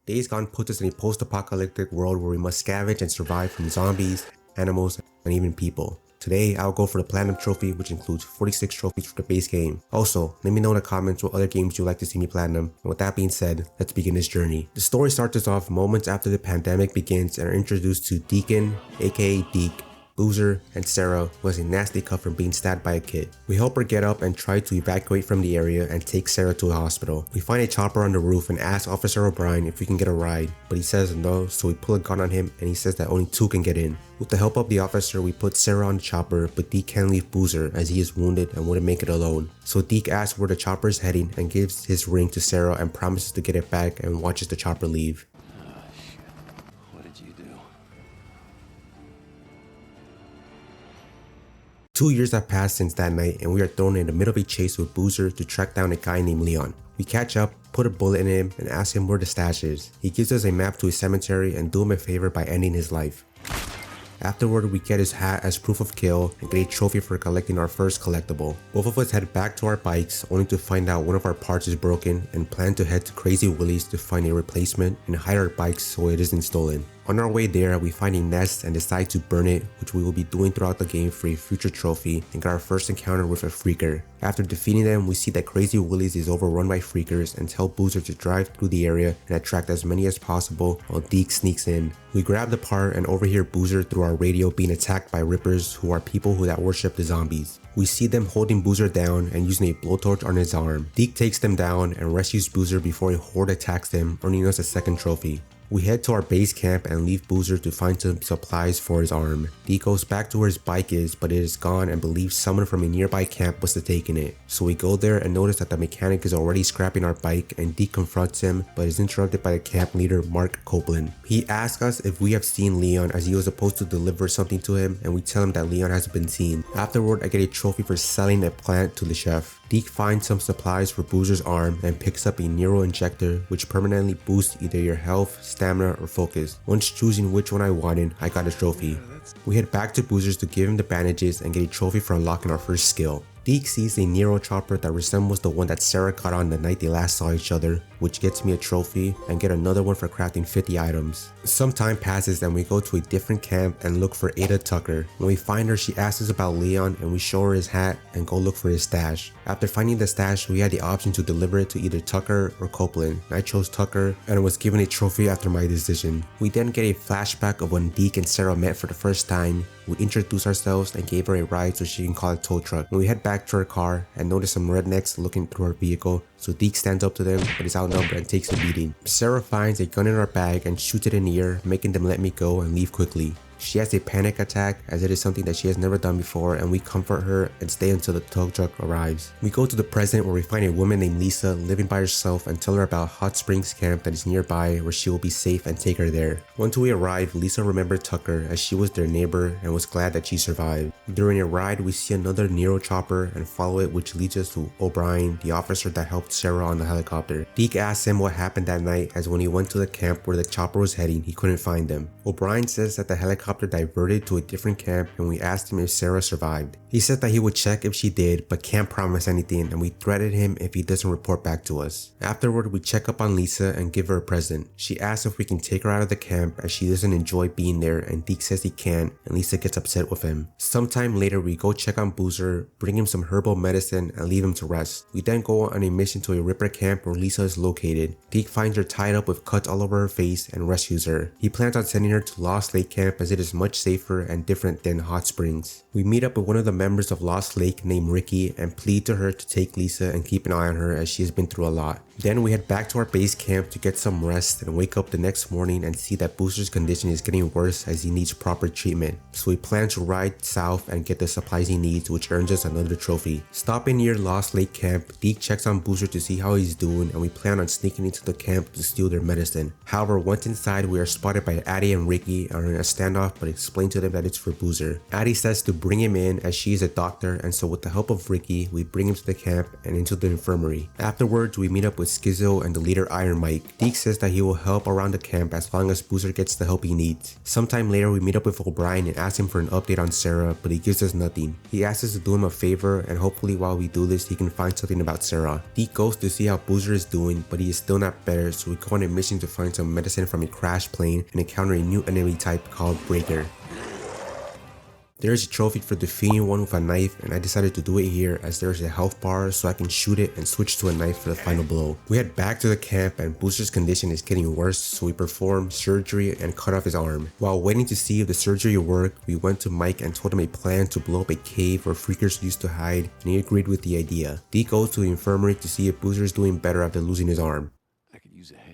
Days Gone puts us in a post-apocalyptic world where we must scavenge and survive from zombies, animals, and even people. Today, I'll go for the Platinum Trophy, which includes 46 trophies for the base game. Also, let me know in the comments what other games you'd like to see me Platinum. And with that being said, let's begin this journey. The story starts us off moments after the pandemic begins and are introduced to Deacon, aka Deke, Boozer, and Sarah, who has a nasty cut from being stabbed by a kid. We help her get up and try to evacuate from the area and take Sarah to a hospital. We find a chopper on the roof and ask Officer O'Brien if we can get a ride, but he says no, so we pull a gun on him and he says that only 2 can get in. With the help of the officer, we put Sarah on the chopper, but Deke can't leave Boozer as he is wounded and wouldn't make it alone. So Deke asks where the chopper is heading and gives his ring to Sarah and promises to get it back and watches the chopper leave. 2 years have passed since that night and we are thrown in the middle of a chase with Boozer to track down a guy named Leon. We catch up, put a bullet in him, and ask him where the stash is. He gives us a map to his cemetery and do him a favor by ending his life. Afterward, we get his hat as proof of kill and get a trophy for collecting our first collectible. Both of us head back to our bikes only to find out one of our parts is broken and plan to head to Crazy Willie's to find a replacement and hide our bikes so it isn't stolen. On our way there, we find a nest and decide to burn it, which we will be doing throughout the game for a future trophy, and get our first encounter with a freaker. After defeating them, we see that Crazy Willie's is overrun by freakers and tell Boozer to drive through the area and attract as many as possible while Deke sneaks in. We grab the part and overhear Boozer through our radio being attacked by rippers who are people that worship the zombies. We see them holding Boozer down and using a blowtorch on his arm. Deke takes them down and rescues Boozer before a horde attacks them, earning us a second trophy. We head to our base camp and leave Boozer to find some supplies for his arm. Deke goes back to where his bike is, but it is gone and believes someone from a nearby camp must have taken it. So we go there and notice that the mechanic is already scrapping our bike and Deke confronts him, but is interrupted by the camp leader Mark Copeland. He asks us if we have seen Leon as he was supposed to deliver something to him, and we tell him that Leon hasn't been seen. Afterward, I get a trophy for selling a plant to the chef. Deke finds some supplies for Boozer's arm and picks up a neuro injector which permanently boosts either your health, stamina, or focus. Once choosing which one I wanted, I got a trophy. We head back to Boozer's to give him the bandages and get a trophy for unlocking our first skill. Deke sees a Nero chopper that resembles the one that Sarah caught on the night they last saw each other, which gets me a trophy and get another one for crafting 50 items. Some time passes and we go to a different camp and look for Ada Tucker. When we find her, she asks us about Leon and we show her his hat and go look for his stash. After finding the stash, we had the option to deliver it to either Tucker or Copeland. I chose Tucker and was given a trophy after my decision. We then get a flashback of when Deke and Sarah met for the first time. We introduced ourselves and gave her a ride so she can call a tow truck. When we head back to her car and notice some rednecks looking through our vehicle, so Deke stands up to them but is outnumbered and takes a beating. Sarah finds a gun in our bag and shoots it in the air, making them let me go and leave quickly. She has a panic attack as it is something that she has never done before, and we comfort her and stay until the tow truck arrives. We go to the present where we find a woman named Lisa living by herself and tell her about Hot Springs camp that is nearby where she will be safe and take her there. Once we arrive, Lisa remembered Tucker as she was their neighbor and was glad that she survived. During a ride, we see another Nero chopper and follow it, which leads us to O'Brien, the officer that helped Sarah on the helicopter. Deke asks him what happened that night as when he went to the camp where the chopper was heading, he couldn't find them. O'Brien says that the helicopter diverted to a different camp and we asked him if Sarah survived. He said that he would check if she did but can't promise anything, and we threatened him if he doesn't report back to us. Afterward, we check up on Lisa and give her a present. She asks if we can take her out of the camp as she doesn't enjoy being there, and Deke says he can't and Lisa gets upset with him. Sometime later, we go check on Boozer, bring him some herbal medicine and leave him to rest. We then go on a mission to a Ripper camp where Lisa is located. Deke finds her tied up with cuts all over her face and rescues her. He plans on sending her to Lost Lake camp as it is much safer and different than Hot Springs. We meet up with one of the members of Lost Lake named Ricky and plead to her to take Lisa and keep an eye on her as she has been through a lot. Then we head back to our base camp to get some rest and wake up the next morning and see that Boozer's condition is getting worse as he needs proper treatment. So we plan to ride south and get the supplies he needs, which earns us another trophy. Stopping near Lost Lake camp, Deke checks on Boozer to see how he's doing and we plan on sneaking into the camp to steal their medicine. However, once inside, we are spotted by Addie and Ricky and are in a standoff off but explain to them that it's for Boozer. Addie says to bring him in as she is a doctor, and so with the help of Ricky, we bring him to the camp and into the infirmary. Afterwards, we meet up with Skizzo and the leader Iron Mike. Deke says that he will help around the camp as long as Boozer gets the help he needs. Sometime later, we meet up with O'Brien and ask him for an update on Sarah, but he gives us nothing. He asks us to do him a favor, and hopefully while we do this, he can find something about Sarah. Deke goes to see how Boozer is doing, but he is still not better, so we go on a mission to find some medicine from a crash plane and encounter a new enemy type called Breaker. There is a trophy for defeating one with a knife, and I decided to do it here as there is a health bar so I can shoot it and switch to a knife for the final blow. We head back to the camp and Boozer's condition is getting worse, so we perform surgery and cut off his arm. While waiting to see if the surgery worked, we went to Mike and told him a plan to blow up a cave where freakers used to hide, and he agreed with the idea. Deke goes to the infirmary to see if Boozer is doing better after losing his arm. I could use a hand.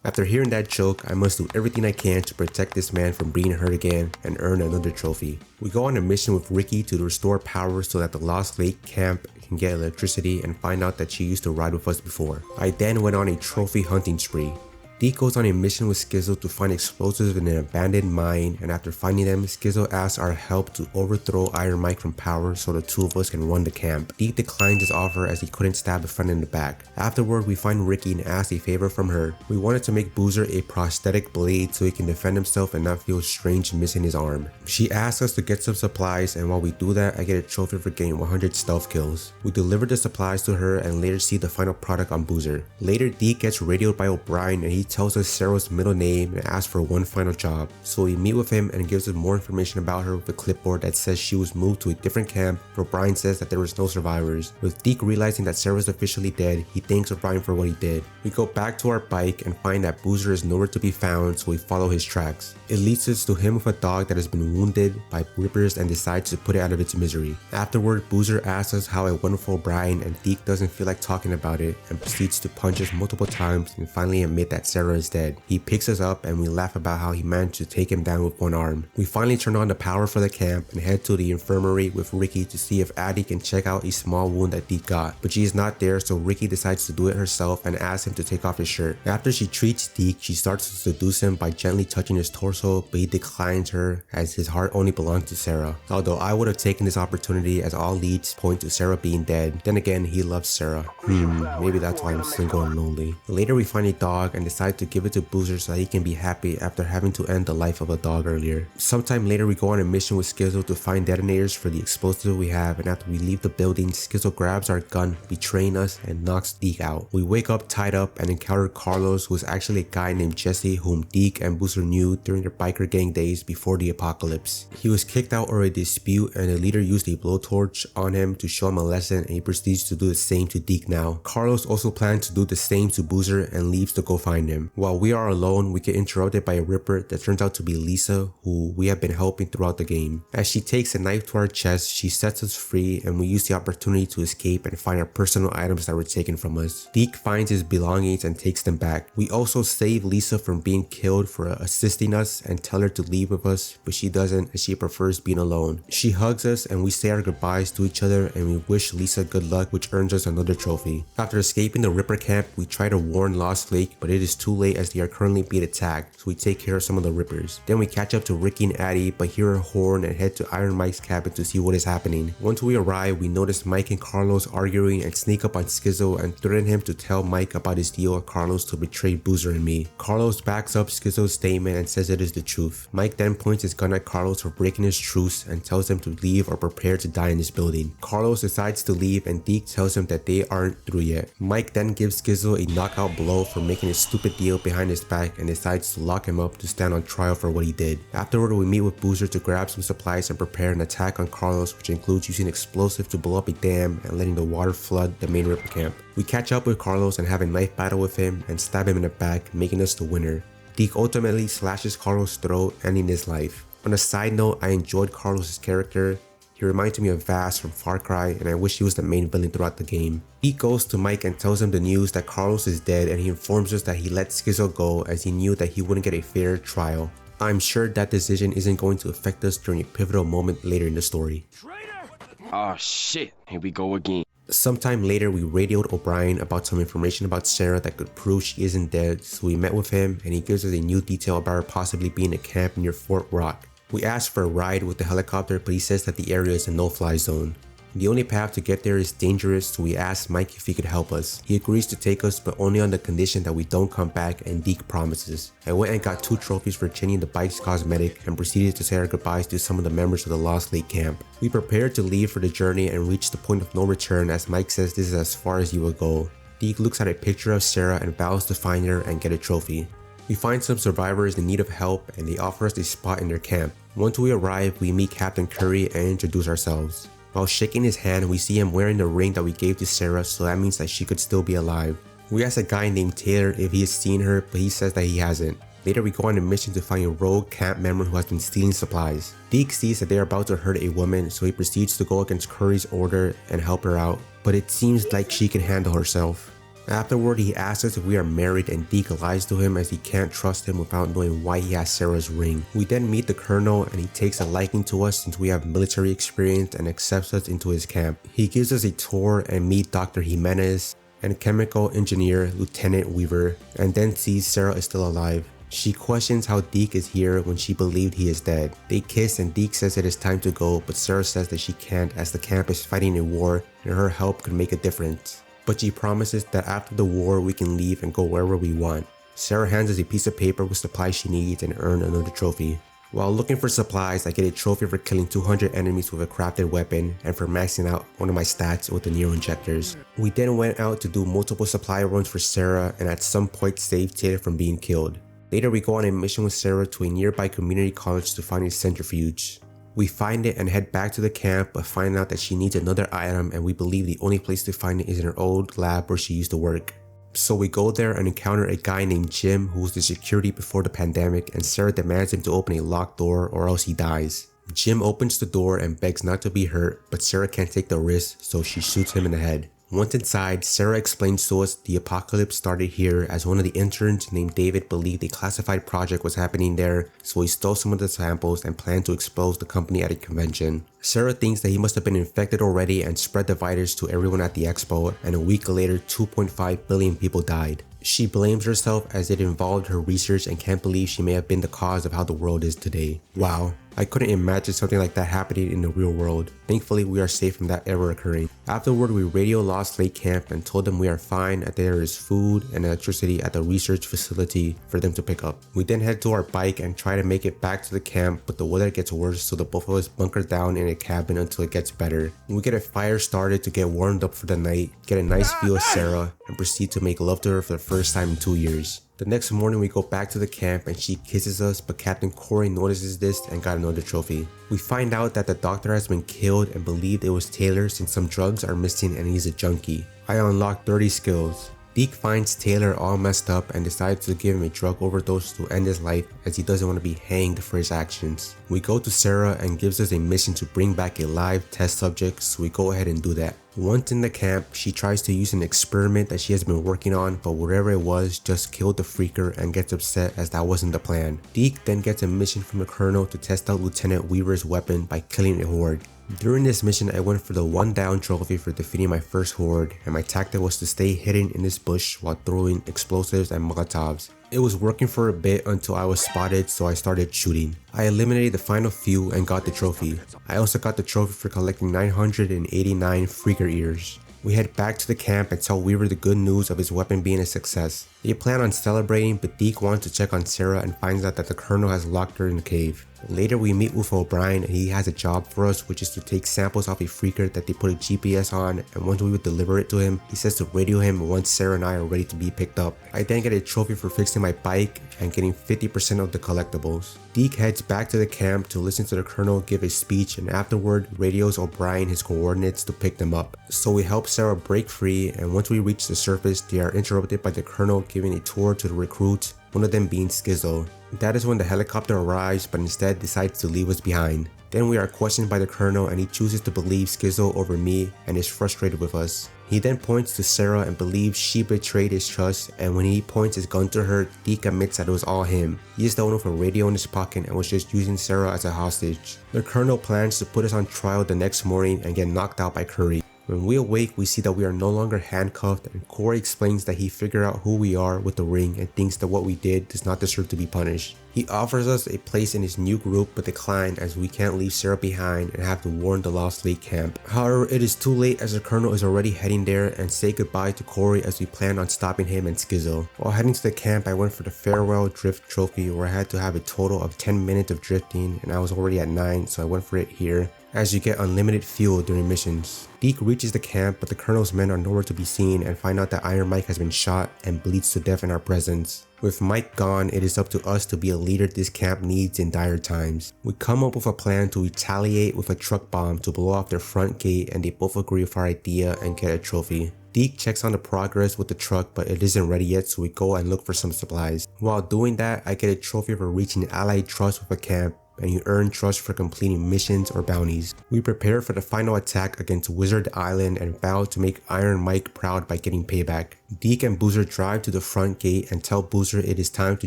After hearing that joke, I must do everything I can to protect this man from being hurt again and earn another trophy. We go on a mission with Ricky to restore power so that the Lost Lake camp can get electricity and find out that she used to ride with us before. I then went on a trophy hunting spree. Deke goes on a mission with Skizzo to find explosives in an abandoned mine, and after finding them, Skizzo asks our help to overthrow Iron Mike from power so the two of us can run the camp. Deke declines his offer as he couldn't stab a friend in the back. Afterward, we find Ricky and ask a favor from her. We wanted to make Boozer a prosthetic blade so he can defend himself and not feel strange missing his arm. She asks us to get some supplies, and while we do that, I get a trophy for getting 100 stealth kills. We deliver the supplies to her and later see the final product on Boozer. Later, Deke gets radioed by O'Brien and he tells us Sarah's middle name and asks for one final job. So we meet with him and gives us more information about her with a clipboard that says she was moved to a different camp, but O'Brien says that there was no survivors. With Deke realizing that Sarah's officially dead, he thanks O'Brien for what he did. We go back to our bike and find that Boozer is nowhere to be found, so we follow his tracks. It leads us to him with a dog that has been wounded by rippers and decides to put it out of its misery. Afterward, Boozer asks us how it went with O'Brien, and Deke doesn't feel like talking about it and proceeds to punch us multiple times and finally admit that Sarah is dead. He picks us up and we laugh about how he managed to take him down with one arm. We finally turn on the power for the camp and head to the infirmary with Ricky to see if Addie can check out a small wound that Deke got, but she is not there, so Ricky decides to do it herself and asks him to take off his shirt. After she treats Deke, she starts to seduce him by gently touching his torso, but he declines her as his heart only belongs to Sarah. Although I would have taken this opportunity as all leads point to Sarah being dead, then again he loves Sarah. Maybe that's why I'm single and lonely. Later we find a dog and decide to give it to Boozer so that he can be happy after having to end the life of a dog earlier. Sometime later we go on a mission with Skizzo to find detonators for the explosives we have, and after we leave the building, Skizzo grabs our gun, betraying us, and knocks Deke out. We wake up tied up and encounter Carlos, who is actually a guy named Jesse whom Deke and Boozer knew during their biker gang days before the apocalypse. He was kicked out over a dispute and the leader used a blowtorch on him to show him a lesson, and he proceeds to do the same to Deke now. Carlos also plans to do the same to Boozer and leaves to go find him. While we are alone, we get interrupted by a ripper that turns out to be Lisa, who we have been helping throughout the game. As she takes a knife to our chest, she sets us free and we use the opportunity to escape and find our personal items that were taken from us. Deke finds his belongings and takes them back. We also save Lisa from being killed for assisting us and tell her to leave with us, but she doesn't as she prefers being alone. She hugs us and we say our goodbyes to each other and we wish Lisa good luck, which earns us another trophy. After escaping the Ripper camp, we try to warn Lost Lake, but it is too late as they are currently being attacked, so we take care of some of the Rippers. Then we catch up to Ricky and Addie, but hear a horn and head to Iron Mike's cabin to see what is happening. Once we arrive, we notice Mike and Carlos arguing and sneak up on Skizzo and threaten him to tell Mike about his deal with Carlos to betray Boozer and me. Carlos backs up Skizzo's statement and says it is the truth. Mike then points his gun at Carlos for breaking his truce and tells him to leave or prepare to die in this building. Carlos decides to leave and Deke tells him that they aren't through yet. Mike then gives Skizzo a knockout blow for making a stupid deal behind his back and decides to lock him up to stand on trial for what he did. Afterward, we meet with Boozer to grab some supplies and prepare an attack on Carlos, which includes using explosives to blow up a dam and letting the water flood the main Ripper camp. We catch up with Carlos and have a knife battle with him and stab him in the back, making us the winner. Deke ultimately slashes Carlos' throat, ending his life. On a side note, I enjoyed Carlos' character. He reminded me of Vass from Far Cry, and I wish he was the main villain throughout the game. Deke goes to Mike and tells him the news that Carlos is dead, and he informs us that he let Skizzo go as he knew that he wouldn't get a fair trial. I'm sure that decision isn't going to affect us during a pivotal moment later in the story. Traitor! Oh shit, here we go again. Sometime later, we radioed O'Brien about some information about Sarah that could prove she isn't dead, so we met with him and he gives us a new detail about her possibly being a camp near Fort Rock. We asked for a ride with the helicopter, but he says that the area is a no-fly zone. The only path to get there is dangerous, so we asked Mike if he could help us. He agrees to take us, but only on the condition that we don't come back, and Deke promises. I went and got 2 trophies for changing the bike's cosmetic and proceeded to say our goodbyes to some of the members of the Lost Lake camp. We prepared to leave for the journey and reach the point of no return as Mike says this is as far as you will go. Deke looks at a picture of Sarah and vows to find her and get a trophy. We find some survivors in need of help and they offer us a spot in their camp. Once we arrive, we meet Captain Curry and introduce ourselves. While shaking his hand, we see him wearing the ring that we gave to Sarah, so that means that she could still be alive. We ask a guy named Taylor if he has seen her, but he says that he hasn't. Later, we go on a mission to find a rogue camp member who has been stealing supplies. Deke sees that they are about to hurt a woman, so he proceeds to go against Curry's order and help her out, but it seems like she can handle herself. Afterward, he asks us if we are married and Deke lies to him as he can't trust him without knowing why he has Sarah's ring. We then meet the colonel and he takes a liking to us since we have military experience and accepts us into his camp. He gives us a tour and meet Dr. Jimenez and chemical engineer Lieutenant Weaver, and then sees Sarah is still alive. She questions how Deke is here when she believed he is dead. They kiss and Deke says it is time to go, but Sarah says that she can't as the camp is fighting a war and her help could make a difference. But she promises that after the war we can leave and go wherever we want. Sarah hands us a piece of paper with supplies she needs and earn another trophy. While looking for supplies, I get a trophy for killing 200 enemies with a crafted weapon and for maxing out one of my stats with the Neo injectors. We then went out to do multiple supply runs for Sarah and at some point saved Taylor from being killed. Later we go on a mission with Sarah to a nearby community college to find a centrifuge. We find it and head back to the camp, but find out that she needs another item and we believe the only place to find it is in her old lab where she used to work. So we go there and encounter a guy named Jim who was the security before the pandemic, and Sarah demands him to open a locked door or else he dies. Jim opens the door and begs not to be hurt, but Sarah can't take the risk, so she shoots him in the head. Once inside, Sarah explains to us the apocalypse started here as one of the interns named David believed a classified project was happening there, so he stole some of the samples and planned to expose the company at a convention. Sarah thinks that he must have been infected already and spread the virus to everyone at the expo, and a week later 2.5 billion people died. She blames herself as it involved her research and can't believe she may have been the cause of how the world is today. Wow, I couldn't imagine something like that happening in the real world. Thankfully, we are safe from that ever occurring. Afterward, we radio Lost Lake Camp and told them we are fine, that there is food and electricity at the research facility for them to pick up. We then head to our bike and try to make it back to the camp, but the weather gets worse, so the both of us bunker down in a cabin until it gets better. We get a fire started to get warmed up for the night, get a nice view of Sarah, and proceed to make love to her for the first time in 2 years. The next morning we go back to the camp and she kisses us, but Captain Corey notices this and got another trophy. We find out that the doctor has been killed and believed it was Taylor since some drugs are missing and he's a junkie. I unlocked 30 skills. Deke finds Taylor all messed up and decides to give him a drug overdose to end his life as he doesn't want to be hanged for his actions. We go to Sarah and gives us a mission to bring back a live test subject, so we go ahead and do that. Once in the camp, she tries to use an experiment that she has been working on, but whatever it was just killed the freaker and gets upset as that wasn't the plan. Deke then gets a mission from the colonel to test out Lieutenant Weaver's weapon by killing a horde. During this mission, I went for the 1 down trophy for defeating my first horde, and my tactic was to stay hidden in this bush while throwing explosives and molotovs. It was working for a bit until I was spotted, so I started shooting. I eliminated the final few and got the trophy. I also got the trophy for collecting 989 freaker ears. We head back to the camp and tell Weaver the good news of his weapon being a success. They plan on celebrating, but Deke wants to check on Sarah and finds out that the colonel has locked her in the cave. Later we meet with O'Brien and he has a job for us, which is to take samples off a freaker that they put a GPS on, and once we would deliver it to him, he says to radio him once Sarah and I are ready to be picked up. I then get a trophy for fixing my bike and getting 50% of the collectibles. Deke heads back to the camp to listen to the colonel give a speech, and afterward radios O'Brien his coordinates to pick them up. So we help Sarah break free, and once we reach the surface, they are interrupted by the colonel giving a tour to the recruits, one of them being Skizzo. That is when the helicopter arrives, but instead decides to leave us behind. Then we are questioned by the colonel and he chooses to believe Skizzo over me and is frustrated with us. He then points to Sarah and believes she betrayed his trust, and when he points his gun to her, Deke admits that it was all him. He is the one with a radio in his pocket and was just using Sarah as a hostage. The colonel plans to put us on trial the next morning and get knocked out by Curry. When we awake, we see that we are no longer handcuffed, and Corey explains that he figured out who we are with the ring and thinks that what we did does not deserve to be punished. He offers us a place in his new group but decline as we can't leave Sarah behind and have to warn the Lost Lake camp. However, it is too late as the Colonel is already heading there and say goodbye to Corey as we plan on stopping him and Skizzo. While heading to the camp, I went for the farewell drift trophy where I had to have a total of 10 minutes of drifting and I was already at 9, so I went for it here, as you get unlimited fuel during missions. Deke reaches the camp, but the Colonel's men are nowhere to be seen and find out that Iron Mike has been shot and bleeds to death in our presence. With Mike gone, it is up to us to be a leader this camp needs in dire times. We come up with a plan to retaliate with a truck bomb to blow off their front gate, and they both agree with our idea and get a trophy. Deke checks on the progress with the truck, but it isn't ready yet, so we go and look for some supplies. While doing that, I get a trophy for reaching Allied trust with a camp, and you earn trust for completing missions or bounties. We prepare for the final attack against Wizard Island and vow to make Iron Mike proud by getting payback. Deke and Boozer drive to the front gate and tell Boozer it is time to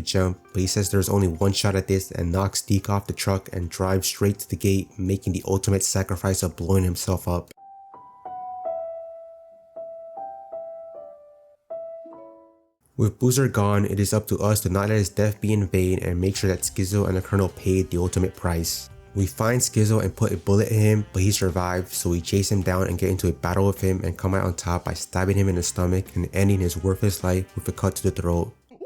jump, but he says there's only one shot at this and knocks Deke off the truck and drives straight to the gate, making the ultimate sacrifice of blowing himself up. With Boozer gone, it is up to us to not let his death be in vain and make sure that Skizzo and the Colonel paid the ultimate price. We find Skizzo and put a bullet in him, but he survived, so we chase him down and get into a battle with him and come out on top by stabbing him in the stomach and ending his worthless life with a cut to the throat. Woo!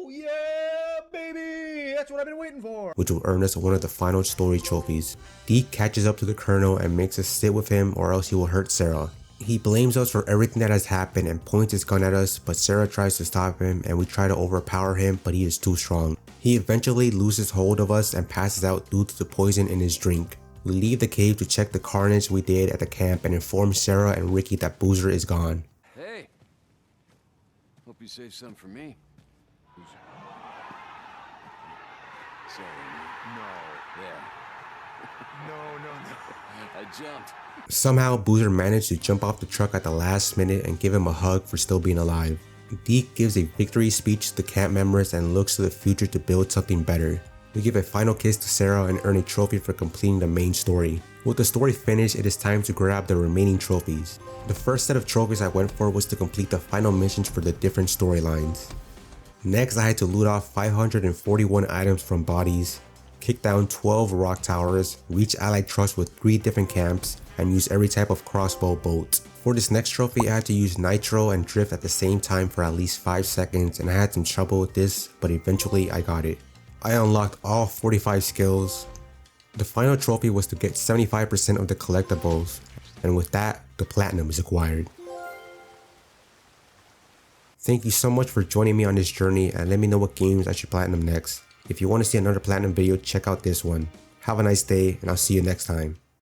Yeah, baby! That's what I've been waiting for! Which will earn us one of the final story trophies. Deke catches up to the Colonel and makes us sit with him or else he will hurt Sarah. He blames us for everything that has happened and points his gun at us, but Sarah tries to stop him and we try to overpower him, but he is too strong. He eventually loses hold of us and passes out due to the poison in his drink. We leave the cave to check the carnage we did at the camp and inform Sarah and Ricky that Boozer is gone. Hey, hope you saved some for me. Boozer. Sorry, No. yeah, No. I jumped. Somehow, Boozer managed to jump off the truck at the last minute and give him a hug for still being alive. Deke gives a victory speech to the camp members and looks to the future to build something better. We give a final kiss to Sarah and earn a trophy for completing the main story. With the story finished, it is time to grab the remaining trophies. The first set of trophies I went for was to complete the final missions for the different storylines. Next, I had to loot off 541 items from bodies, kick down 12 rock towers, reach Allied trust with 3 different camps, and use every type of crossbow bolt. For this next trophy, I had to use nitro and drift at the same time for at least 5 seconds, and I had some trouble with this, but eventually I got it. I unlocked all 45 skills. The final trophy was to get 75% of the collectibles, and with that, the platinum is acquired. Thank you so much for joining me on this journey, and let me know what games I should platinum next. If you want to see another platinum video, check out this one. Have a nice day, and I'll see you next time.